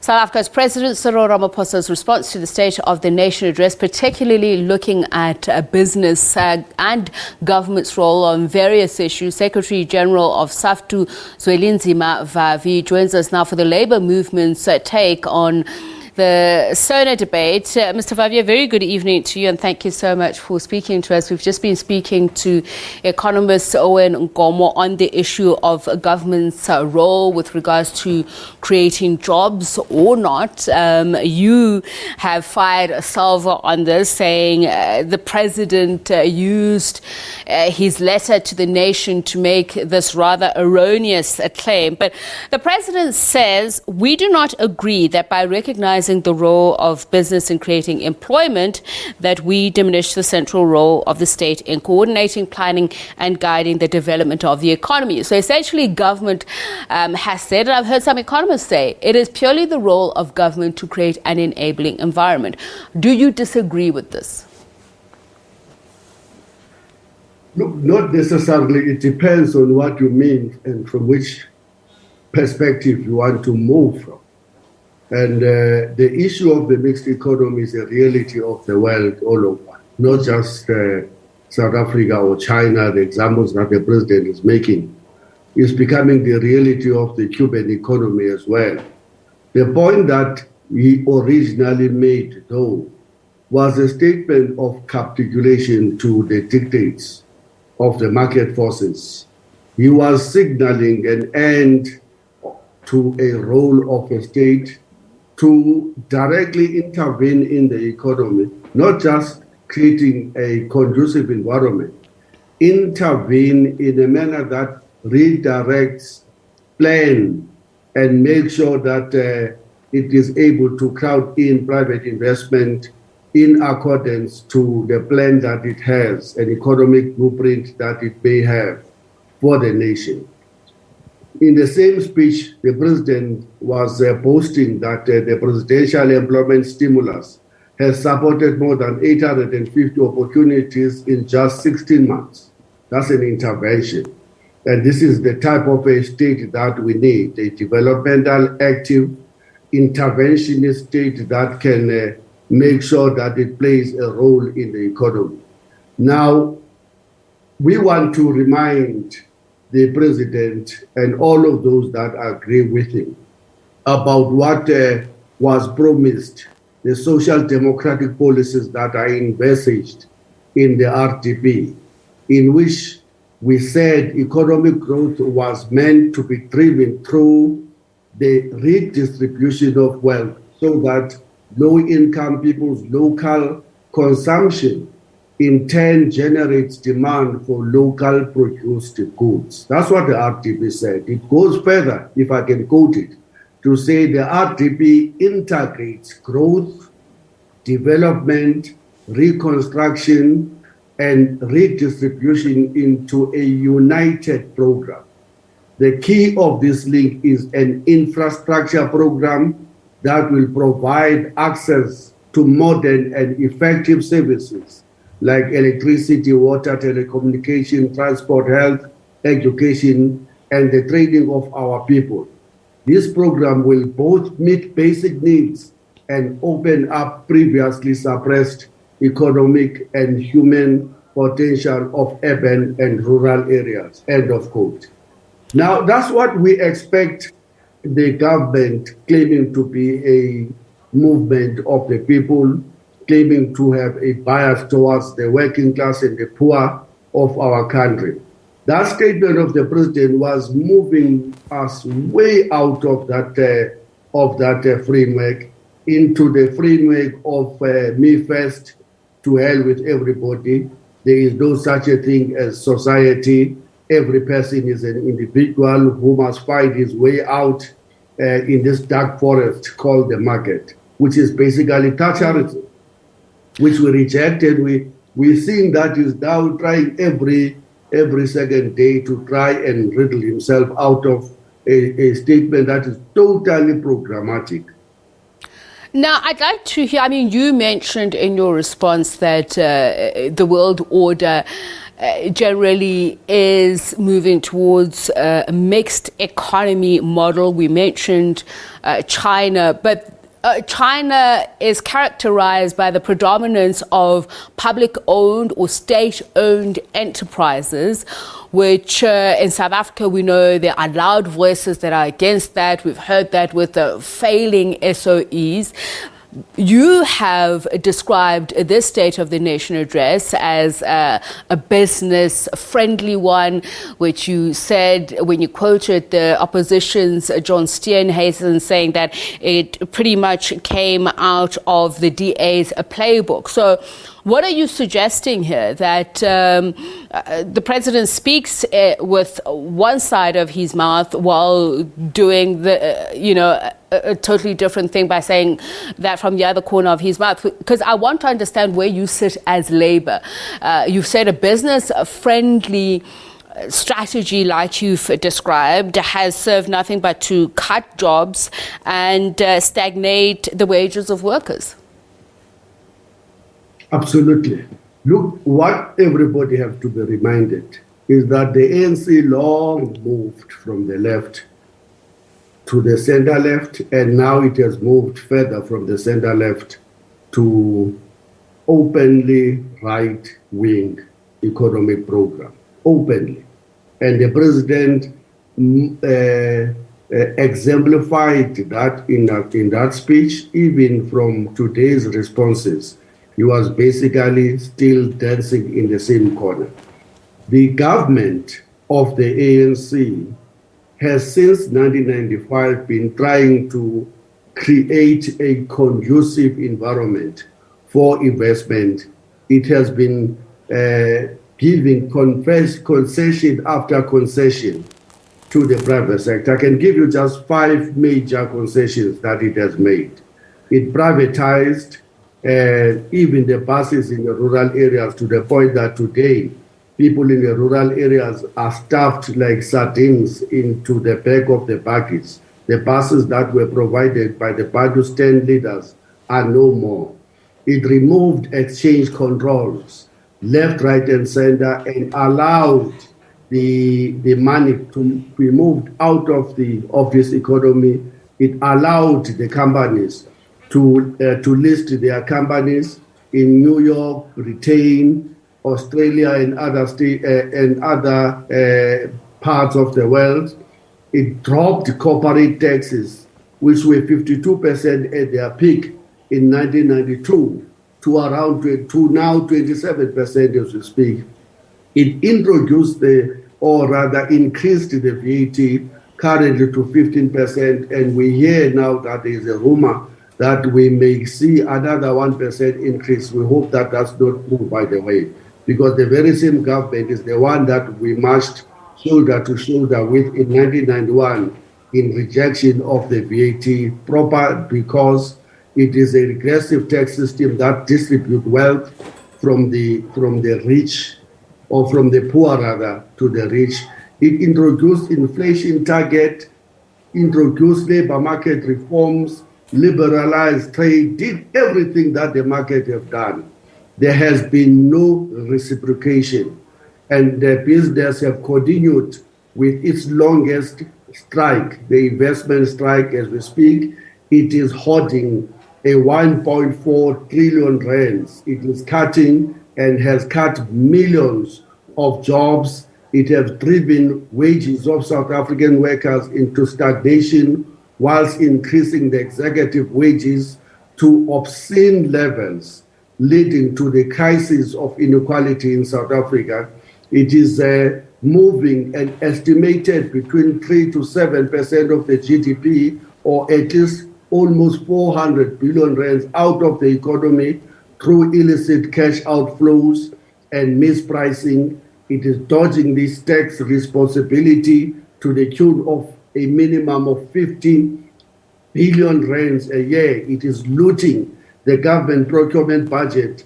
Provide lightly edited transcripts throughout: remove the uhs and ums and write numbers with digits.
South Africa's President Cyril Ramaphosa's response to the State of the Nation address, particularly looking at business and government's role on various issues. Secretary General of SAFTU Zwelinzima Vavi joins us now for the Labour movement's take on the SONA debate. Mr. Vavi, a very good evening to you and thank you so much for speaking to us. We've just been speaking to economist Owen Nkomo on the issue of government's role with regards to creating jobs or not. You have fired a salvo on this, saying the president used his letter to the nation to make this rather erroneous claim. But the president says, we do not agree that by recognizing the role of business in creating employment, that we diminish the central role of the state in coordinating, planning and guiding the development of the economy. So essentially government has said, and I've heard some economists say, it is purely the role of government to create an enabling environment. Do you disagree with this? No, not necessarily. It depends on what you mean and from which perspective you want to move from. And the issue of the mixed economy is a reality of the world all over, not just South Africa or China. The examples that the president is making is becoming the reality of the Cuban economy as well. The point that he originally made, though, was a statement of capitulation to the dictates of the market forces. He was signaling an end to a role of a state to directly intervene in the economy, not just creating a conducive environment, intervene in a manner that redirects, plan, and make sure that it is able to crowd in private investment in accordance to the plan that it has, an economic blueprint that it may have for the nation. In the same speech, the president was boasting that the presidential employment stimulus has supported more than 850 opportunities in just 16 months. That's an intervention. And this is the type of a state that we need, a developmental, active, interventionist state that can make sure that it plays a role in the economy. Now, we want to remind the president and all of those that agree with him about what was promised, the social democratic policies that are envisaged in the RDP, in which we said economic growth was meant to be driven through the redistribution of wealth so that low-income people's local consumption in turn generates demand for local produced goods. That's what the RDP said. It goes further, if I can quote it, to say the RDP integrates growth, development, reconstruction, and redistribution into a united program. The key of this link is an infrastructure program that will provide access to modern and effective services like electricity, water, telecommunication, transport, health, education, and the training of our people. This program will both meet basic needs and open up previously suppressed economic and human potential of urban and rural areas, end of quote. Now, that's what we expect the government claiming to be a movement of the people, claiming to have a bias towards the working class and the poor of our country. That statement of the president was moving us way out of that framework into the framework of me first, to hell with everybody. There is no such a thing as society. Every person is an individual who must find his way out in this dark forest called the market, which is basically Thatcherism, which we rejected. We're seeing that is now trying every second day to try and riddle himself out of a statement that is totally programmatic. Now, I'd like to hear, you mentioned in your response that the world order generally is moving towards a mixed economy model. We mentioned China, but China is characterized by the predominance of public-owned or state-owned enterprises, which in South Africa we know there are loud voices that are against that. We've heard that with the failing SOEs. You have described this State of the Nation address as a business-friendly one, which you said when you quoted the opposition's John Steenhuisen saying that it pretty much came out of the DA's playbook. So what are you suggesting here? That the president speaks with one side of his mouth while doing a totally different thing by saying that from the other corner of his mouth? Because I want to understand where you sit as Labour. You've said a business-friendly strategy, like you've described, has served nothing but to cut jobs and stagnate the wages of workers. Absolutely. Look, what everybody have to be reminded is that the ANC long moved from the left to the center left, and now it has moved further from the center left to openly right-wing economic program, openly. And the president exemplified that in that speech, even from today's responses. He was basically still dancing in the same corner. The government of the ANC has since 1995 been trying to create a conducive environment for investment. It has been giving concession after concession to the private sector. I can give you just 5 major concessions that it has made. It privatized even the buses in the rural areas, to the point that today people in the rural areas are stuffed like sardines into the back of the buggies. The buses that were provided by the Badus 10 leaders are no more. It removed exchange controls, left, right, and center, and allowed the money to be moved out of the office economy. It allowed the companies to list their companies in New York, Britain, Australia, and other parts of the world. It dropped corporate taxes, which were 52% at their peak in 1992, to now 27% as we speak. It introduced increased the VAT currently to 15%, and we hear now that there is a rumor that we may see another 1% increase. We hope that that's not true, by the way, because the very same government is the one that we marched shoulder to shoulder with in 1991 in rejection of the VAT proper, because it is a regressive tax system that distributes wealth from the rich, or from the poor rather, to the rich. It introduced inflation target, introduced labor market reforms, liberalized trade, did everything that the market have done. There has been no reciprocation, and the business have continued with its longest strike, the investment strike as we speak. It is hoarding a 1.4 trillion rands. It is cutting and has cut millions of jobs. It has driven wages of South African workers into stagnation, whilst increasing the executive wages to obscene levels, leading to the crisis of inequality in South Africa. It is moving an estimated between 3 to 7% of the GDP, or at least almost 400 billion rands out of the economy through illicit cash outflows and mispricing. It is dodging this tax responsibility to the tune of a minimum of 50 billion rands a year. It is looting the government procurement budget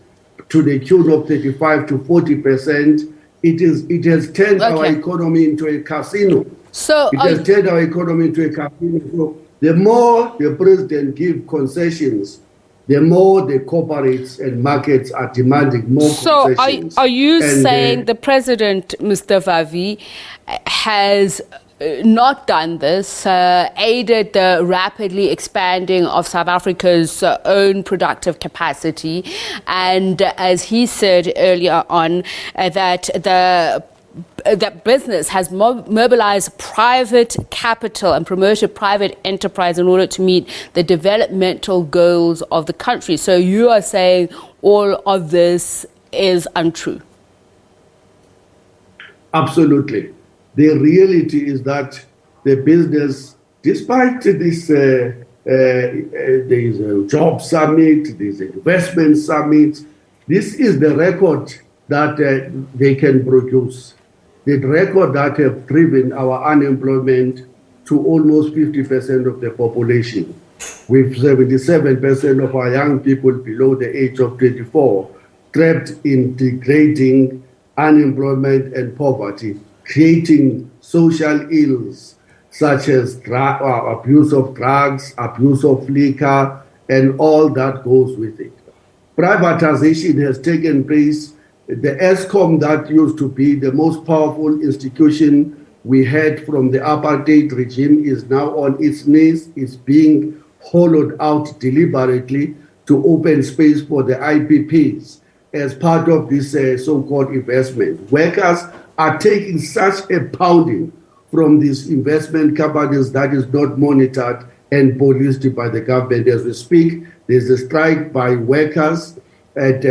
to the tune of 35 to 40%. It has turned our economy into a casino. So turned our economy into a casino. So the more the president gives concessions, the more the corporates and markets are demanding more concessions. So are you saying the president, Mr. Vavi, has not done this, aided the rapidly expanding of South Africa's own productive capacity, and as he said earlier on, that business has mobilized private capital and promoted private enterprise in order to meet the developmental goals of the country? So you are saying all of this is untrue? Absolutely. The reality is that the business, despite this, there is a job summit, there's an investment summit, this is the record that they can produce. The record that have driven our unemployment to almost 50% of the population, with 77% of our young people below the age of 24 trapped in degrading unemployment and poverty, creating social ills such as abuse of drugs, abuse of liquor, and all that goes with it. Privatization has taken place. The ESCOM that used to be the most powerful institution we had from the apartheid regime is now on its knees. It's being hollowed out deliberately to open space for the IPPs as part of this so-called investment. Workers are taking such a pounding from these investment companies that is not monitored and policed by the government. As we speak, there's a strike by workers at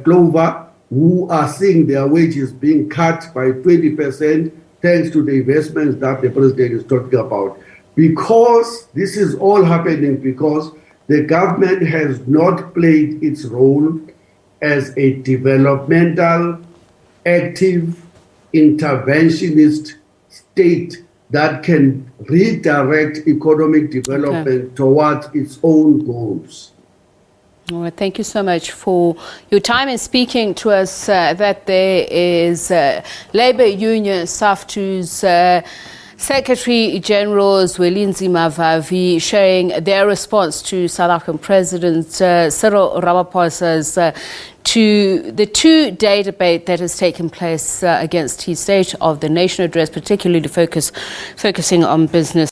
Clover, who are seeing their wages being cut by 20% thanks to the investments that the president is talking about. Because this is all happening because the government has not played its role as a developmental, active, interventionist state that can redirect economic development towards its own goals. Well, thank you so much for your time and speaking to us. That there is Labour Union SAFTU's Secretary General Zwelinzima Vavi sharing their response to South African President Cyril Ramaphosa's to the two-day debate that has taken place against his State of the Nation address, particularly focusing on business.